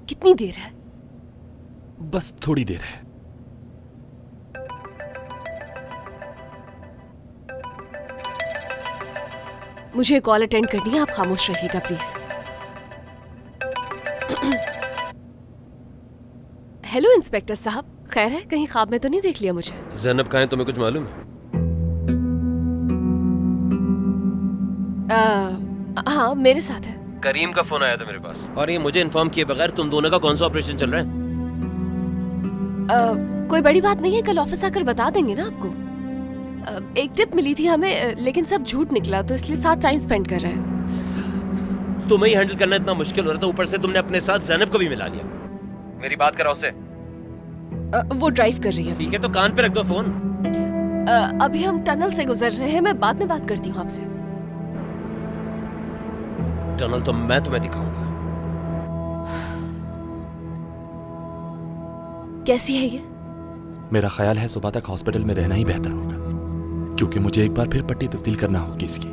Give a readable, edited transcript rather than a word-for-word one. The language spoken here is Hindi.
कितनी देर है? बस थोड़ी देर है। मुझे कॉल अटेंड करनी है, आप खामोश रहिएगा प्लीज। हेलो इंस्पेक्टर साहब, खैर है? कहीं ख्वाब में तो नहीं देख लिया मुझे? ज़ैनब कहाँ है, तुम्हें कुछ मालूम है? हाँ, मेरे साथ है। करीम का फोन आया था मेरे पास, और ये मुझे इन्फॉर्म किए बगैर तुम दोनों का कौन सा ऑपरेशन चल रहा है? कोई बड़ी बात नहीं है, कल ऑफिस आकर बता देंगे ना आपको। एक टिप मिली थी हमें, लेकिन सब झूठ निकला, तो इसलिए साथ टाइम स्पेंड कर रहे हैं। तुम्हें ही हैंडल करना इतना मुश्किल हो रहा था, ऊपर से तुमने अपने साथ ज़ैनब को भी मिला लिया। मेरी बात कराओ उससे। वो ड्राइव कर रही है। ठीक है, तो कान पे रख दो फोन। अभी हम टनल से गुजर रहे हैं, मैं बाद में बात करती हूँ आपसे। टनल तो मैं तुम्हें दिखाऊंगा। कैसी है ये? मेरा ख्याल है सुबह तक हॉस्पिटल में रहना ही बेहतर होगा, क्योंकि मुझे एक बार फिर पट्टी तब्दील करना होगी इसकी।